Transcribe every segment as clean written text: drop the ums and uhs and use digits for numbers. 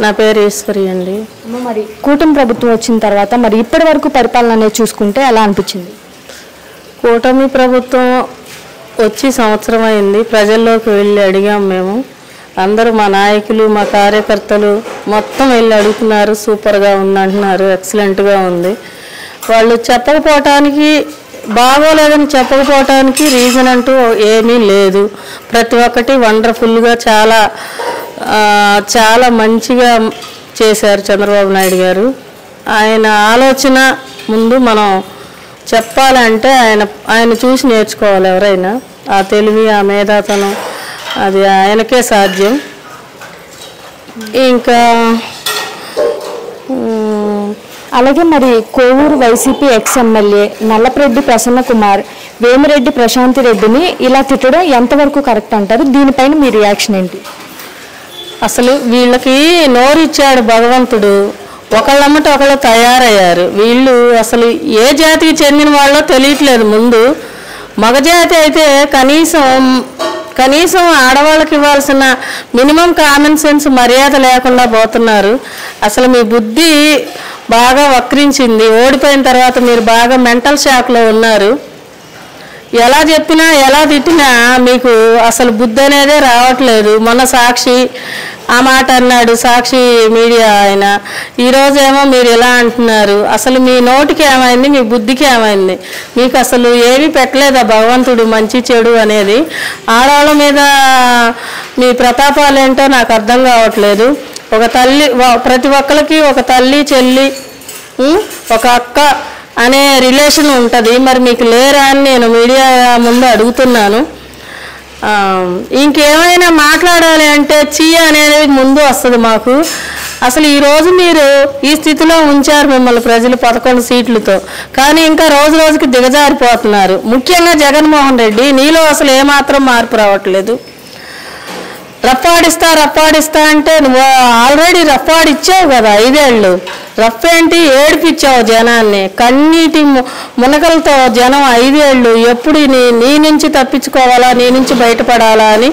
నా పేరు ఈశ్వరి అండి. మరి కూటమి ప్రభుత్వం వచ్చిన తర్వాత మరి ఇప్పటి వరకు పరిపాలన అనేది చూసుకుంటే ఎలా అనిపించింది? కూటమి ప్రభుత్వం వచ్చి సంవత్సరం అయింది. ప్రజల్లోకి వెళ్ళి అడిగాం మేము. అందరూ మా నాయకులు మా కార్యకర్తలు మొత్తం వెళ్ళి అడుగుతున్నారు. సూపర్గా ఉందంటున్నారు, ఎక్సలెంట్గా ఉంది. వాళ్ళు చెప్పకపోవటానికి, బాగోలేదని చెప్పకపోవటానికి రీజన్ అంటూ ఏమీ లేదు. ప్రతి ఒక్కటి వండర్ఫుల్గా చాలా మంచిగా చేశారు చంద్రబాబు నాయుడు గారు. ఆయన ఆలోచన ముందు మనం చెప్పాలంటే ఆయన చూసి నేర్చుకోవాలి ఎవరైనా. ఆ తెలివి, ఆ మేధాతనం అది ఆయనకే సాధ్యం. ఇంకా అలాగే మరి కోవూరు వైసీపీ ఎమ్మెల్యే నల్లపరెడ్డి ప్రసన్న కుమార్ వేమిరెడ్డి ప్రశాంతి రెడ్డిని ఇలా తిట్టడం ఎంతవరకు కరెక్ట్ అంటారు? దీనిపైన మీ రియాక్షన్ ఏంటి? అసలు వీళ్ళకి నోరు ఇచ్చాడు భగవంతుడు, ఒకళ్ళమ్మట ఒకళ్ళు తయారయ్యారు. వీళ్ళు అసలు ఏ జాతికి చెందిన వాళ్ళో తెలియట్లేదు. ముందు మగజాతి అయితే కనీసం ఆడవాళ్ళకి ఇవ్వాల్సిన మినిమం కామన్ సెన్స్ మర్యాద లేకుండా పోతున్నారు. అసలు మీ బుద్ధి బాగా వక్రించింది. ఓడిపోయిన తర్వాత మీరు బాగా మెంటల్ షాక్లో ఉన్నారు. ఎలా చెప్పినా ఎలా తిట్టినా మీకు అసలు బుద్ధి అనేదే రావట్లేదు. మొన్న సాక్షి ఆ మాట అన్నాడు, సాక్షి మీడియా ఆయన. ఈరోజేమో మీరు ఎలా అంటున్నారు? అసలు మీ నోటికి ఏమైంది, మీ బుద్ధికి ఏమైంది? మీకు అసలు ఏమీ పెట్టలేదా భగవంతుడు మంచి చెడు అనేది? ఆడవాళ్ళ మీద మీ ప్రతాపాలు ఏంటో నాకు అర్థం కావట్లేదు. ఒక తల్లి, ప్రతి ఒక్కరికి ఒక తల్లి చెల్లి ఒక అక్క అనే రిలేషన్ ఉంటుంది. మరి మీకు లేరా అని నేను మీడియా ముందు అడుగుతున్నాను. ఇంకేమైనా మాట్లాడాలి అంటే చీ అనేది ముందు వస్తుంది మాకు. అసలు ఈరోజు మీరు ఈ స్థితిలో ఉంచారు మిమ్మల్ని ప్రజలు 11 సీట్లతో, కానీ ఇంకా రోజు రోజుకి దిగజారిపోతున్నారు. ముఖ్యంగా జగన్మోహన్ రెడ్డి, నీలో అసలు ఏమాత్రం మార్పు రావట్లేదు. రప్పాడిస్తా అంటే నువ్వు ఆల్రెడీ రప్పాడిచ్చావు కదా 5 ఏళ్ళు. రఫ్ ఏంటి, ఏడిపించావు జనాన్ని. కన్నీటి మునకలతో జనం 5 ఏళ్ళు ఎప్పుడు నీ నుంచి తప్పించుకోవాలా, నీ నుంచి బయటపడాలా అని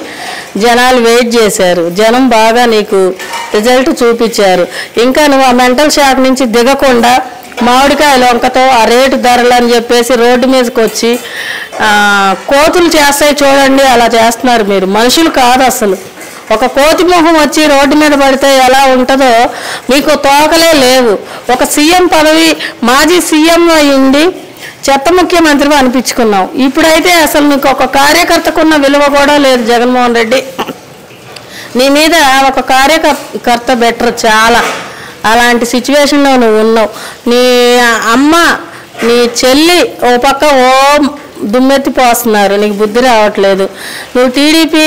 జనాలు వెయిట్ చేశారు. జనం బాగా నీకు రిజల్ట్ చూపించారు. ఇంకా నువ్వు ఆ మెంటల్ షాక్ నుంచి దిగకుండా మామిడికాయల వంకతో ఆ రేటు ధరలు అని చెప్పేసి రోడ్డు మీదకి వచ్చి కోతులు చేస్తాయి చూడండి, అలా చేస్తున్నారు మీరు. మనుషులు కాదు అసలు. ఒక కోతి మొహం వచ్చి రోడ్డు మీద పడితే ఎలా ఉంటుందో మీకు తోకలే లేవు. ఒక సీఎం పదవి, మాజీ సీఎం అయ్యింది, చెత్త ముఖ్యమంత్రిగా అనిపించుకున్నావు. ఇప్పుడైతే అసలు నీకు ఒక కార్యకర్తకున్న విలువ కూడా లేదు జగన్మోహన్ రెడ్డి. నీ మీద ఒక కార్యకర్త బెటర్ చాలా. అలాంటి సిచ్యువేషన్లో నువ్వు ఉన్నావు. నీ అమ్మ, నీ చెల్లి ఓ పక్క దుమ్మెత్తి పోస్తున్నారు, నీకు బుద్ధి రావట్లేదు. నువ్వు టీడీపీ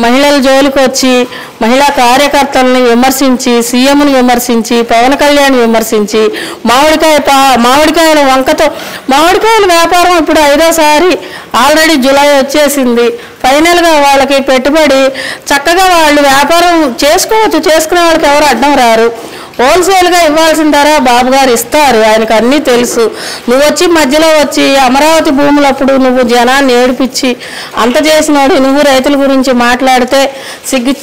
మహిళల జోలికి వచ్చి మహిళా కార్యకర్తలను విమర్శించి, సీఎంను విమర్శించి, పవన్ కళ్యాణ్ విమర్శించి, మామిడికాయల వంకతో మామిడికాయల వ్యాపారం ఇప్పుడు 5వ ఆల్రెడీ జూలై వచ్చేసింది. ఫైనల్గా వాళ్ళకి పెట్టుబడి చక్కగా వాళ్ళు వ్యాపారం చేసుకోవచ్చు. చేసుకునే వాళ్ళకి ఎవరు అడ్డం రారు. హోల్సేల్గా ఇవ్వాల్సిన ధర బాబు గారు ఇస్తారు, ఆయనకు అన్నీ తెలుసు. నువ్వు వచ్చి మధ్యలో వచ్చి అమరావతి భూములప్పుడు నువ్వు జనాన్ని ఏడిపించి అంత చేసినాడు. నువ్వు రైతుల గురించి మాట్లాడితే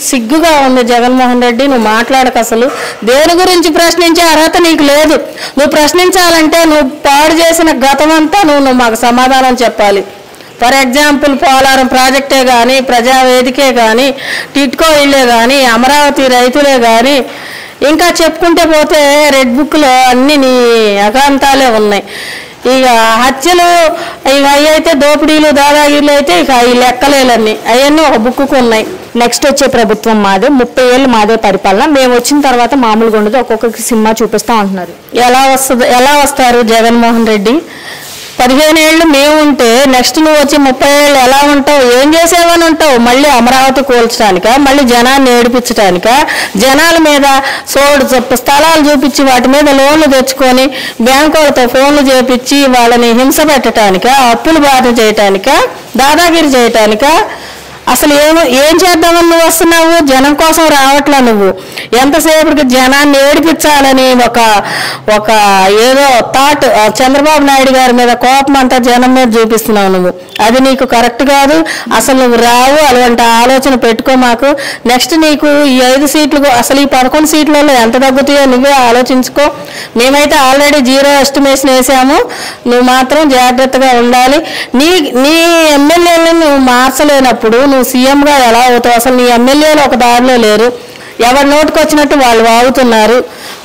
సిగ్గుగా ఉంది జగన్మోహన్ రెడ్డి. నువ్వు మాట్లాడక. అసలు దేని గురించి ప్రశ్నించే అర్హత నీకు లేదు. నువ్వు ప్రశ్నించాలంటే నువ్వు పాడు చేసిన గతమంతా నువ్వు మాకు సమాధానం చెప్పాలి. ఫర్ ఎగ్జాంపుల్ పోలవరం ప్రాజెక్టే కానీ, ప్రజావేదికే కానీ, టిట్కో ఇల్లే కానీ, అమరావతి రైతులే కానీ, ఇంకా చెప్పుకుంటే పోతే రెడ్ బుక్లో అన్ని నీ అకాంతాలే ఉన్నాయి. ఇక హత్యలు ఇక అవి అయితే, దోపిడీలు దాదాగిరీలు అయితే ఇక ఈ లెక్కలేలన్నీ అవన్నీ ఒక బుక్కు ఉన్నాయి. నెక్స్ట్ వచ్చే ప్రభుత్వం మాదే, 30 ఏళ్ళు మాదే పరిపాలన, మేము వచ్చిన తర్వాత మామూలుగా ఉండదు, ఒక్కొక్కరికి సినిమా చూపిస్తాం అంటున్నారు. ఎలా వస్తారు జగన్మోహన్ రెడ్డి? 15 ఏళ్ళు మేము ఉంటే నెక్స్ట్ నువ్వు వచ్చి 30 ఏళ్ళు ఎలా ఉంటావు? ఏం చేసేవని ఉంటావు? మళ్ళీ అమరావతి కూల్చడానిక, మళ్ళీ జనాన్ని ఏడిపించడానిక, జనాల మీద స్థలాలు చూపించి వాటి మీద లోన్లు తెచ్చుకొని బ్యాంకులతో ఫోన్లు చేపించి వాళ్ళని హింస పెట్టడానిక, అప్పులు బాధ చేయటానిక, దాదాగిరి చేయటానిక? అసలు ఏం చేద్దామని నువ్వు వస్తున్నావు? జనం కోసం రావట్లా నువ్వు. ఎంతసేపటికి జనాన్ని ఏడిపించాలని ఒక ఏదో థాట్ చంద్రబాబు నాయుడు గారి మీద కోపం అంతా జనం మీద చూపిస్తున్నావు నువ్వు. అది నీకు కరెక్ట్ కాదు. అసలు నువ్వు రావు, అలాంటి ఆలోచన పెట్టుకో మాకు. నెక్స్ట్ నీకు ఈ 5 సీట్లు, అసలు ఈ 11 సీట్లలో ఎంత తగ్గుతాయో నువ్వే ఆలోచించుకో. మేమైతే ఆల్రెడీ 0 ఎస్టిమేషన్ వేసాము. నువ్వు మాత్రం జాగ్రత్తగా ఉండాలి. నీ ఎమ్మెల్యేలను నువ్వు మార్చలేనప్పుడు నువ్వు సీఎంగా ఎలా అవుతావు? అసలు నీ ఎమ్మెల్యేలు ఒక దారిలో లేరు. ఎవరి నోటికి వచ్చినట్టు వాళ్ళు వాగుతున్నారు.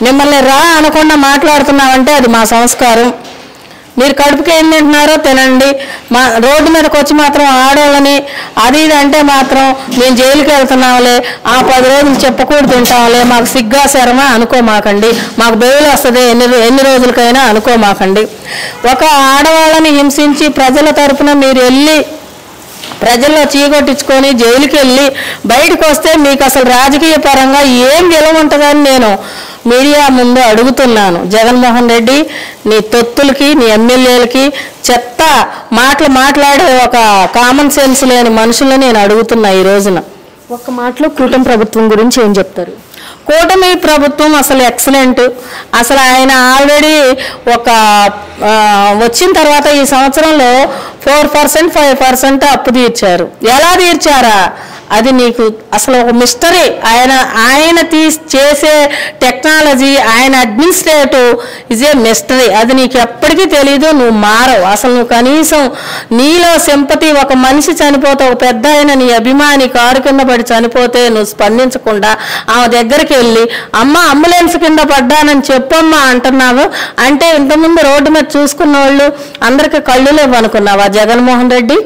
మిమ్మల్ని రా అనకుండా మాట్లాడుతున్నామంటే అది మా సంస్కారం. మీరు కడుపుకి ఏం తింటున్నారో తినండి. మా రోడ్డు మీదకి వచ్చి మాత్రం ఆడవాళ్ళని అది ఇది అంటే మాత్రం మేము జైలుకి వెళ్తున్నాంలే, ఆ 10 రోజులు చెప్పకూడదు తింటాంలే, మాకు సిగ్గా శరమా అనుకోమాకండి. మాకు బెయిల్ వస్తుంది ఎన్ని రోజులకైనా అనుకోమాకండి. ఒక ఆడవాళ్ళని హింసించి ప్రజల తరపున మీరు వెళ్ళి ప్రజల్లో చీకొట్టించుకొని జైలుకి వెళ్ళి బయటకు వస్తే మీకు అసలు రాజకీయ పరంగా ఏం విలువ ఉంటుందని నేను మీడియా ముందు అడుగుతున్నాను. జగన్మోహన్ రెడ్డి, నీ తొత్తులకి, నీ ఎమ్మెల్యేలకి చెత్త మాట్లాడే ఒక కామన్ సెన్స్ లేని మనుషులను నేను అడుగుతున్నా ఈ రోజున. ఒక్క మాటలో కూటమి ప్రభుత్వం గురించి ఏం చెప్తారు? కూటమి ప్రభుత్వం అసలు ఎక్సలెంట్. అసలు ఆయన ఆల్రెడీ వచ్చిన తర్వాత ఈ సంవత్సరంలో 4%, 5% అప్పు తీర్చారు. ఎలా తీర్చారా అది నీకు అసలు ఒక మిస్టరీ. ఆయన చేసే టెక్నాలజీ, ఆయన అడ్మినిస్ట్రేటివ్ ఇజ్ ఏ మిస్టరీ. అది నీకు ఎప్పటికీ తెలీదు. నువ్వు మారవు. అసలు నువ్వు కనీసం నీలో సింపతి, ఒక మనిషి చనిపోతే, ఒక పెద్ద ఆయన నీ అభిమాని కారు కింద పడి చనిపోతే నువ్వు స్పందించకుండా ఆమె దగ్గరికి వెళ్ళి అంబులెన్స్ కింద పడ్డానని చెప్పమ్మా అంటున్నావు. అంటే ఇంతకుముందు రోడ్డు మీద చూసుకున్న వాళ్ళు అందరికీ కళ్ళు లేవు అనుకున్నావా జగన్మోహన్ రెడ్డి?